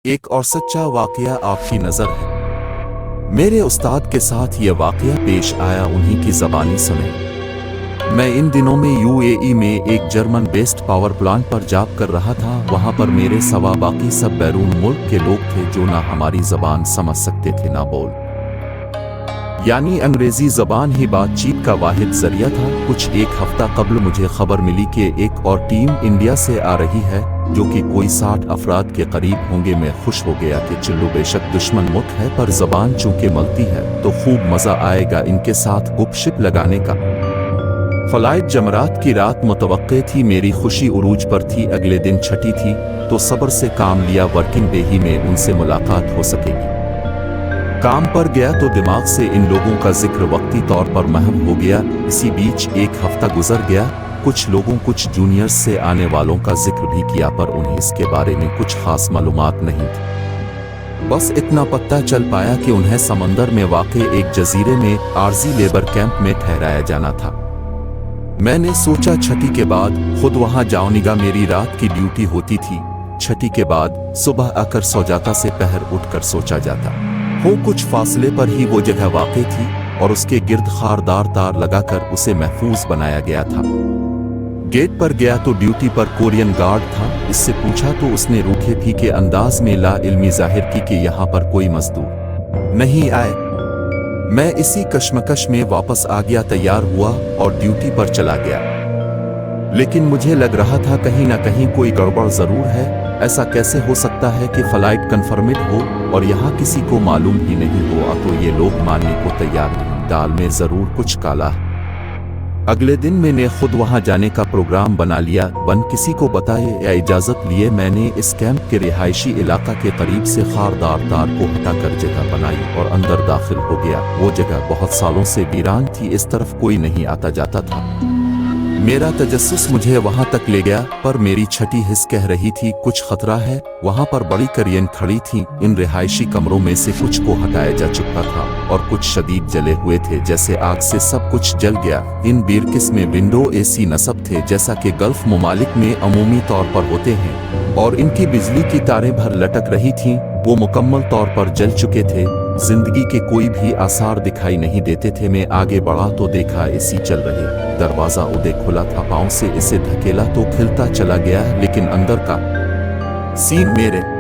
एक और सच्चा वाकया आपकी नज़र है। मेरे उस्ताद के साथ ये वाकया पेश आया, उन्हीं की ज़बानी सुने। मैं इन दिनों में यूएई में एक जर्मन बेस्ड पावर प्लांट पर जॉब कर रहा था। वहाँ पर मेरे सवा बाकी सब बैरून मुल्क के लोग थे जो ना हमारी ज़बान समझ सकते थे ना बोल, यानी अंग्रेज़ी ज़बान ही बातचीत का वाहिद ज़रिया था। कुछ एक हफ्ता कबल मुझे खबर मिली कि एक और टीम इंडिया से आ रही है जो कि कोई 60 अफराद के करीब होंगे। मैं खुश हो गया कि चलो बेशक दुश्मन मुल्क है पर ज़बान चूंकि मलती है तो खूब मज़ा आएगा इनके साथ गुपशप लगाने का। फ्लाइट जमरात की रात मुतवक्के थी, मेरी खुशी उरूज पर थी। अगले दिन छठी थी तो सब्र से काम लिया, वर्किंग डे ही में उनसे मुलाकात हो सकेगी। काम पर गया तो दिमाग से इन लोगों का जिक्र वक्ती तौर पर महव हो गया। इसी बीच एक हफ्ता गुजर गया, कुछ लोगों कुछ जूनियर्स से आने वालों का जिक्र भी किया पर उन्हें इसके बारे में कुछ खास मालूमात नहीं थी। बस इतना पता चल पाया कि उन्हें समंदर में वाक़े एक जजीरे में आर्जी लेबर कैंप में ठहराया जाना था। मैंने सोचा छठी के बाद खुद वहां जाऊंगा। मेरी रात की ड्यूटी होती थी। छठी के बाद सुबह आकर सो जाता, से पहर उठकर सोचा जाता हो। कुछ फासले पर ही वो जगह वाक़ई थी और उसके गिर्द खारदार तार लगाकर उसे महफूज बनाया गया था। गेट पर गया तो ड्यूटी पर कोरियन गार्ड था। इससे पूछा तो उसने रूखे फीके अंदाज में ला इल्मी जाहिर की कि यहाँ पर कोई मजदूर नहीं आए। मैं इसी कश्मकश में वापस आ गया, तैयार हुआ और ड्यूटी पर चला गया। लेकिन मुझे लग रहा था कहीं ना कहीं कोई गड़बड़ जरूर है। ऐसा कैसे हो सकता है कि फ्लाइट कन्फर्मेड हो और यहाँ किसी को मालूम ही नहीं हुआ? तो ये लोग मानने को तैयार नहीं, दाल में जरूर कुछ काला है। अगले दिन मैंने खुद वहां जाने का प्रोग्राम बना लिया। बन किसी को बताए या इजाजत लिए मैंने इस कैंप के रिहायशी इलाका के करीब से खारदार तार को हटाकर जगह बनाई और अंदर दाखिल हो गया। वो जगह बहुत सालों से वीरान थी, इस तरफ कोई नहीं आता जाता था। मेरा तजस्सुस मुझे वहां तक ले गया पर मेरी छठी हिस्स कह रही थी कुछ खतरा है। वहां पर बड़ी करियन खड़ी थी। इन रिहायशी कमरों में से कुछ को हटाया जा चुका था और कुछ शदीद जले हुए थे, जैसे आग से सब कुछ जल गया। इन बीरकिस में विंडो एसी नस्ब थे जैसा कि गल्फ ममालिक में अमूमी तौर पर होते हैं, और इनकी बिजली की तारें भर लटक रही थीं। वो मुकम्मल तौर पर जल चुके थे। जिंदगी के कोई भी आसार दिखाई नहीं देते थे। मैं आगे बढ़ा तो देखा एसी चल रहे। दरवाजा उदे खुला था, पांव से इसे धकेला तो खिलता चला गया, लेकिन अंदर का सीन मेरे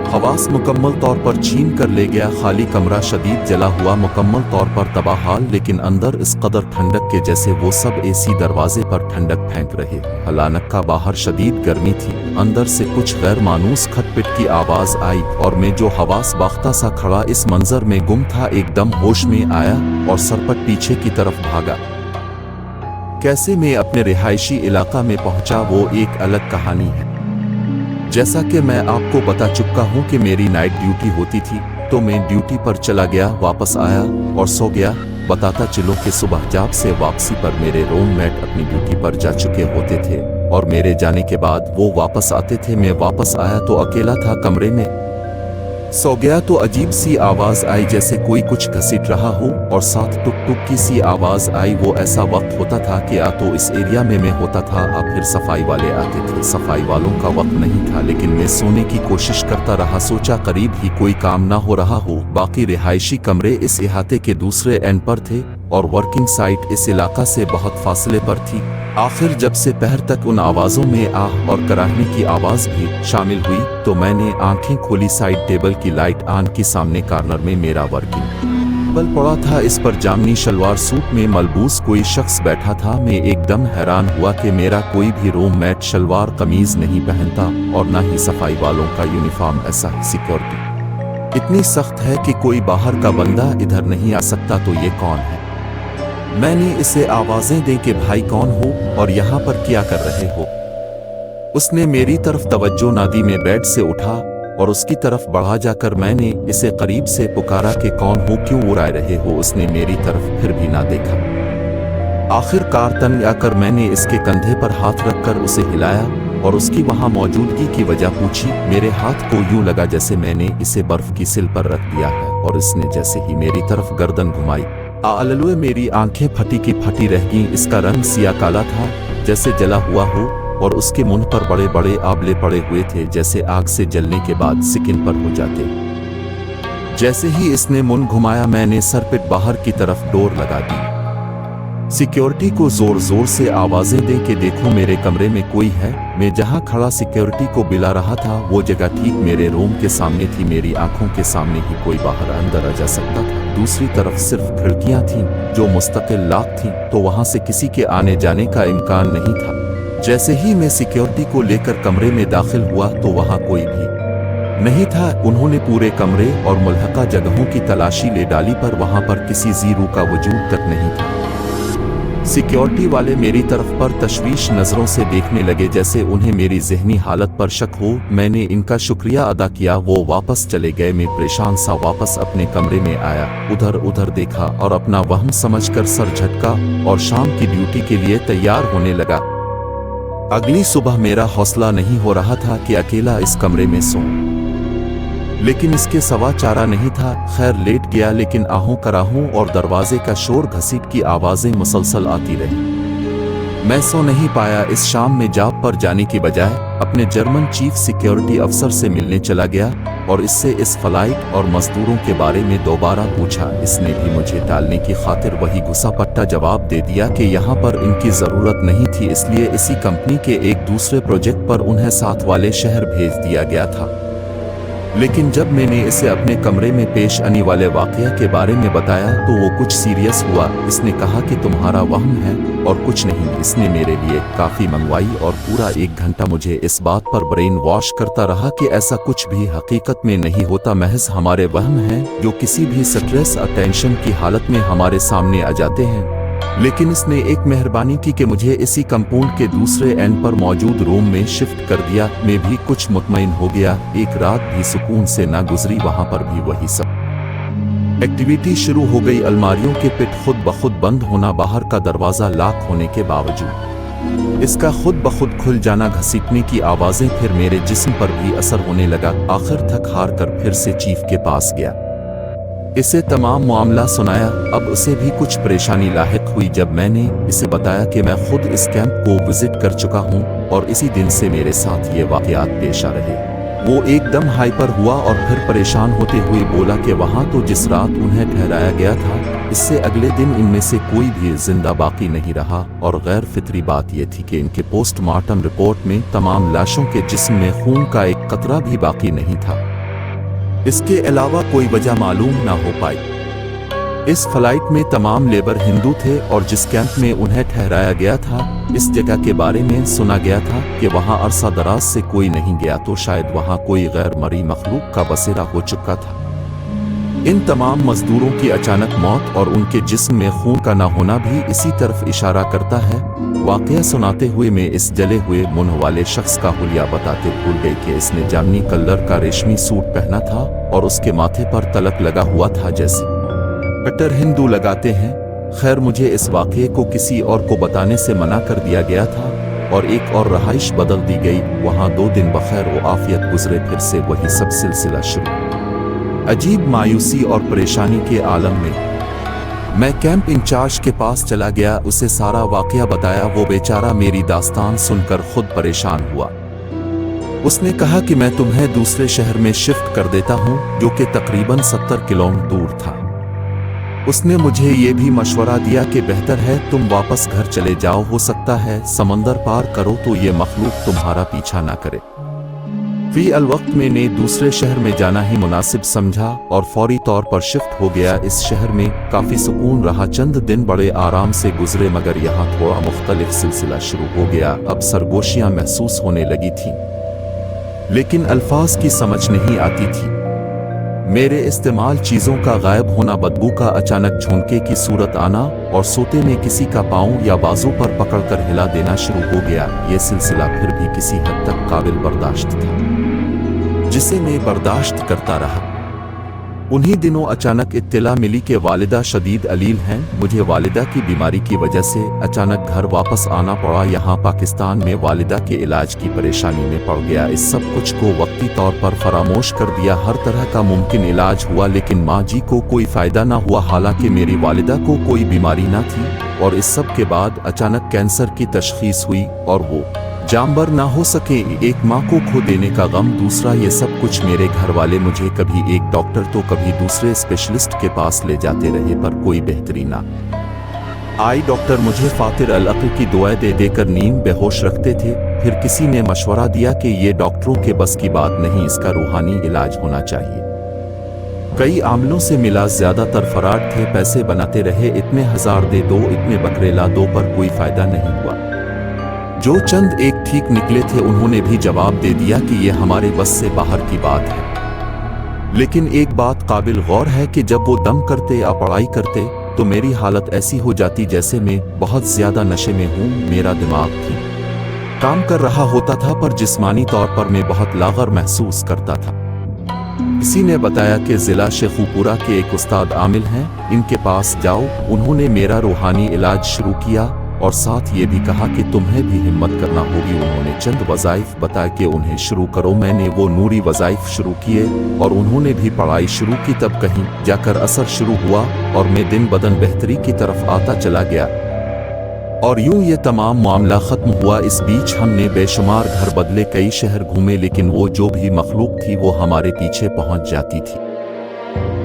हवास मुकम्मल तौर पर छीन कर ले गया। खाली कमरा शदीद जला हुआ, मुकम्मल तौर पर तबाहाल, लेकिन अंदर इस कदर ठंडक के जैसे वो सब एसी दरवाजे पर ठंडक फेंक रहे। हलानक का बाहर शदीद गर्मी थी। अंदर से कुछ गैर मानूस खटपिट की आवाज आई और मैं जो हवास बाख्ता सा खड़ा इस मंजर में गुम था, एकदम होश में आया और सरपट पीछे की तरफ भागा। कैसे मैं अपने रिहायशी इलाका में पहुंचा वो एक अलग कहानी है। जैसा कि मैं आपको बता चुका हूं कि मेरी नाइट ड्यूटी होती थी तो मैं ड्यूटी पर चला गया, वापस आया और सो गया। बताता चलो कि सुबह जॉब से वापसी पर मेरे रूममेट अपनी ड्यूटी पर जा चुके होते थे और मेरे जाने के बाद वो वापस आते थे। मैं वापस आया तो अकेला था, कमरे में सो गया तो अजीब सी आवाज आई जैसे कोई कुछ घसीट रहा हो और साथ टुक टुक की सी आवाज आई। वो ऐसा वक्त होता था कि या तो इस एरिया में मैं होता था या फिर सफाई वाले आते थे। सफाई वालों का वक्त नहीं था, लेकिन मैं सोने की कोशिश करता रहा। सोचा करीब ही कोई काम ना हो रहा हो। बाकी रिहायशी कमरे इस इहाते के दूसरे एंड पर थे और वर्किंग साइट इस इलाका से बहुत फासले पर थी। आखिर जब से पहर तक उन आवाजों में आह और कराहने की आवाज भी शामिल हुई तो मैंने आंखें खोली। साइड टेबल की लाइट ऑन की, सामने कॉर्नर में मेरा वर्किंग टेबल पड़ा था। इस पर जामनी शलवार सूट में मलबूस कोई शख्स बैठा था। मैं एकदम हैरान हुआ कि मेरा कोई भी रूममेट शलवार कमीज नहीं पहनता और ना ही सफाई वालों का यूनिफॉर्म। ऐसा सिक्योरिटी इतनी सख्त है कि कोई बाहर का बंदा इधर नहीं आ सकता। तो ये कौन है? मैंने इसे आवाजें दी कि भाई कौन हो और यहाँ पर क्या कर रहे हो? उसने मेरी तरफ तवज्जो ना दी। मैं बेड से उठा और उसकी तरफ बढ़ा जाकर मैंने इसे करीब से पुकारा कि कौन हो, क्यों उड़ा रहे हो? उसने मेरी तरफ फिर भी ना देखा। आखिरकार तन आकर मैंने इसके कंधे पर हाथ रखकर उसे हिलाया और उसकी वहां मौजूदगी की वजह पूछी। मेरे हाथ को यूं लगा जैसे मैंने इसे बर्फ की सिल पर रख दिया है और इसने जैसे ही मेरी तरफ गर्दन घुमाई, आललुए मेरी आंखें फटी की फटी रह गईं। इसका रंग सिया काला था जैसे जला हुआ हो और उसके मुंह पर बड़े बड़े आंवले पड़े हुए थे, जैसे आग से जलने के बाद स्किन पर हो जाते। जैसे ही इसने मुंह घुमाया, मैंने सर पे बाहर की तरफ डोर लगा दी। सिक्योरिटी को जोर जोर से आवाजें दे के देखो मेरे कमरे में कोई है। मैं जहां खड़ा सिक्योरिटी को बुला रहा था, वो जगह ठीक मेरे रूम के सामने थी। मेरी आंखों के सामने ही कोई बाहर अंदर आ जा सकता था। दूसरी तरफ सिर्फ खिड़कियां थीं जो मुस्तकिल लॉक थीं, तो वहां से किसी के आने जाने का इम्कान नहीं था। जैसे ही मैं सिक्योरिटी को लेकर कमरे में दाखिल हुआ तो वहां कोई भी नहीं था। उन्होंने पूरे कमरे और मुल्हका जगहों की तलाशी ले डाली, पर वहां पर किसी जीरू का वजूद तक नहीं था। सिक्योरिटी वाले मेरी तरफ पर तशवीश नजरों से देखने लगे, जैसे उन्हें मेरी ज़हनी हालत पर शक हो। मैंने इनका शुक्रिया अदा किया, वो वापस चले गए। मैं परेशान सा वापस अपने कमरे में आया, उधर उधर देखा और अपना वहम समझकर सर झटका और शाम की ड्यूटी के लिए तैयार होने लगा। अगली सुबह मेरा हौसला नहीं हो रहा था कि अकेला इस कमरे में सोऊं, लेकिन इसके सिवा चारा नहीं था। खैर लेट गया, लेकिन आहूं कराहूं और दरवाजे का शोर घसीट की आवाजें मुसलसल आती रही। मैं सो नहीं पाया। इस शाम में जॉब पर जाने की बजाय अपने जर्मन चीफ सिक्योरिटी अफसर से मिलने चला गया और इससे इस फ्लाइट और मजदूरों के बारे में दोबारा पूछा। इसने भी मुझे टालने की खातिर वही घुसा पट्टा जवाब दे दिया कि यहाँ पर इनकी ज़रूरत नहीं थी, इसलिए इसी कंपनी के एक दूसरे प्रोजेक्ट पर उन्हें साथ वाले शहर भेज दिया गया था। लेकिन जब मैंने इसे अपने कमरे में पेश आने वाले वाकया के बारे में बताया तो वो कुछ सीरियस हुआ। इसने कहा कि तुम्हारा वहम है और कुछ नहीं। इसने मेरे लिए काफ़ी मंगवाई और पूरा 1 घंटा मुझे इस बात पर ब्रेन वॉश करता रहा कि ऐसा कुछ भी हकीकत में नहीं होता, महज हमारे वहम हैं जो किसी भी स्ट्रेस और टेंशन की हालत में हमारे सामने आ जाते हैं। लेकिन इसने एक मेहरबानी की कि मुझे इसी कंपाउंड के दूसरे एंड पर मौजूद रूम में शिफ्ट कर दिया। मैं भी कुछ मुतमईन हो गया। एक रात भी सुकून से ना गुजरी, वहां पर भी वही सब एक्टिविटी शुरू हो गई। अलमारियों के पिट खुद ब खुद बंद होना, बाहर का दरवाजा लॉक होने के बावजूद इसका खुद ब खुद खुल जाना, घसीटने की आवाजें, फिर मेरे जिस्म पर भी असर होने लगा। आखिर थक हार कर फिर से चीफ के पास गया, इसे तमाम मामला सुनाया। अब उसे भी कुछ परेशानी लाहिक हुई जब मैंने इसे बताया कि मैं खुद इस कैंप को विजिट कर चुका हूं और इसी दिन से मेरे साथ ये वाकयात पेश आ रहे। वो एकदम हाइपर हुआ और फिर परेशान होते हुए बोला कि वहां तो जिस रात उन्हें ठहराया गया था, इससे अगले दिन इनमें से कोई भी जिंदा बाकी नहीं रहा। और गैर फितरी बात यह थी कि इनके पोस्टमार्टम रिपोर्ट में तमाम लाशों के जिस्म में खून का एक कतरा भी बाकी नहीं था। इसके अलावा कोई वजह मालूम ना हो पाई। इस फ्लाइट में तमाम लेबर हिंदू थे और जिस कैंप में उन्हें ठहराया गया था, इस जगह के बारे में सुना गया था कि वहां अरसा दराज से कोई नहीं गया, तो शायद वहां कोई गैर मरी मखलूक का बसेरा हो चुका था। इन तमाम मजदूरों की अचानक मौत और उनके जिस्म में खून का न होना भी इसी तरफ इशारा करता है। वाकया सुनाते हुए मैं इस जले हुए मुंह वाले शख्स का हुलिया बताते भूल गई कि इसने जामनी कलर का रेशमी सूट पहना था और उसके माथे पर तलक लगा हुआ था जैसे कट्टर हिंदू लगाते हैं। खैर मुझे इस वाकये को किसी और को बताने से मना कर दिया गया था और एक और रहाइश बदल दी गई। वहां 2 दिन बखैर व आफियत गुजरे, फिर से वही सब सिलसिला शुरू। अजीब मायूसी और परेशानी के आलम में मैं कैंप इंचार्ज के पास चला गया, उसे सारा वाकया बताया। वो बेचारा मेरी दास्तान सुनकर खुद परेशान हुआ। उसने कहा कि मैं तुम्हें दूसरे शहर में शिफ्ट कर देता हूं, जो कि तकरीबन 70 किलोमीटर दूर था। उसने मुझे ये भी मशवरा दिया कि बेहतर है तुम वापस घर चले जाओ, हो सकता है समंदर पार करो तो ये मखलूक तुम्हारा पीछा ना करे। फी अलवक्त मैंने दूसरे शहर में जाना ही मुनासिब समझा और फौरी तौर पर शिफ्ट हो गया। इस शहर में काफ़ी सुकून रहा, चंद दिन बड़े आराम से गुजरे, मगर यहाँ थोड़ा मुख्तलिफ सिलसिला शुरू हो गया। अब सरगोशियाँ महसूस होने लगी थीं, लेकिन अल्फाज की समझ नहीं आती थी। मेरे इस्तेमाल चीज़ों का गायब होना, बदबू का अचानक झोंके की सूरत आना और सोते में किसी का पाँव या बाजू पर पकड़कर हिला देना शुरू हो गया। ये सिलसिला फिर भी किसी हद तक काबिल बर्दाश्त था, जिसे मैं बर्दाश्त करता रहा। उन्हीं दिनों अचानक इत्तला मिली कि वालिदा शदीद अलील हैं। मुझे वालिदा की बीमारी की वजह से अचानक घर वापस आना पड़ा। यहाँ पाकिस्तान में वालिदा के इलाज की परेशानी में पड़ गया। इस सब कुछ को वक्ती तौर पर फरामोश कर दिया। हर तरह का मुमकिन इलाज हुआ, लेकिन माँ जी को कोई फ़ायदा ना हुआ। हालांकि मेरी वालिदा को कोई बीमारी ना थी और इस सब के बाद अचानक कैंसर की तशखीस हुई और वो जानवर ना हो सके, एक माँ को खो देने का गम, दूसरा ये सब कुछ। मेरे घर वाले मुझे कभी एक डॉक्टर तो कभी दूसरे स्पेशलिस्ट के पास ले जाते रहे, पर कोई बेहतरी ना आई। डॉक्टर मुझे फातिर अल-अक्ल की दुआएं दे देकर नींद बेहोश रखते थे। फिर किसी ने मशवरा दिया कि ये डॉक्टरों के बस की बात नहीं, इसका रूहानी इलाज होना चाहिए। कई आमलों से मिला, ज्यादातर फराड थे, पैसे बनाते रहे, इतने हजार दे दो, इतने बकरे ला दो, पर कोई फायदा नहीं हुआ। जो चंद एक ठीक निकले थे उन्होंने भी जवाब दे दिया कि ये हमारे बस से बाहर की बात है। लेकिन एक बात काबिल गौर है कि जब वो दम करते या पढ़ाई करते तो मेरी हालत ऐसी हो जाती जैसे मैं बहुत ज्यादा नशे में हूँ। मेरा दिमाग ठीक काम कर रहा होता था, पर जिस्मानी तौर पर मैं बहुत लागर महसूस करता था। किसी ने बताया कि जिला शेखुपुरा के एक उस्ताद आमिल हैं, इनके पास जाओ। उन्होंने मेरा रूहानी इलाज शुरू किया और साथ ये भी कहा कि तुम्हें भी हिम्मत करना होगी। उन्होंने चंद वज़ाइफ बताए कि उन्हें शुरू करो। मैंने वो नूरी वज़ाइफ शुरू किए और उन्होंने भी पढ़ाई शुरू की। तब कहीं जाकर असर शुरू हुआ और मैं दिन बदन बेहतरी की तरफ आता चला गया और यूं ये तमाम मामला ख़त्म हुआ। इस बीच हमने बेशुमार घर बदले, कई शहर घूमे, लेकिन वो जो भी मखलूक थी वो हमारे पीछे पहुंच जाती थी।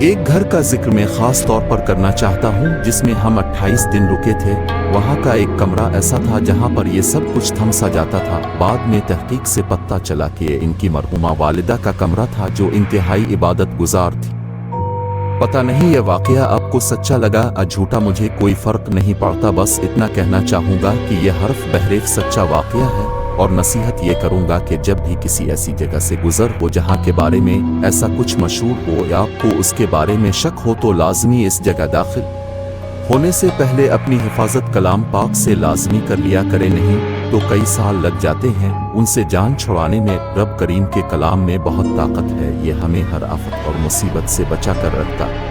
एक घर का जिक्र मैं खास तौर पर करना चाहता हूँ जिसमें हम 28 दिन रुके थे। वहाँ का एक कमरा ऐसा था जहाँ पर ये सब कुछ थम सा जाता था। बाद में तहकीक से पता चला कि ये इनकी मरहुमा वालिदा का कमरा था जो इंतहाई इबादत गुजार थी। पता नहीं ये वाकया आपको सच्चा लगा या झूठा, मुझे कोई फर्क नहीं पड़ता। बस इतना कहना चाहूँगा कि यह हर्फ बहरेफ सच्चा वाकया है और नसीहत ये करूँगा कि जब भी किसी ऐसी जगह से गुजर हो जहाँ के बारे में ऐसा कुछ मशहूर हो या आपको उसके बारे में शक हो तो लाजमी इस जगह दाखिल होने से पहले अपनी हिफाजत कलाम पाक से लाजमी कर लिया करें, नहीं तो कई साल लग जाते हैं उनसे जान छुड़ाने में। रब करीम के कलाम में बहुत ताकत है, ये हमें हर आफत और मुसीबत से बचा कर रखता है।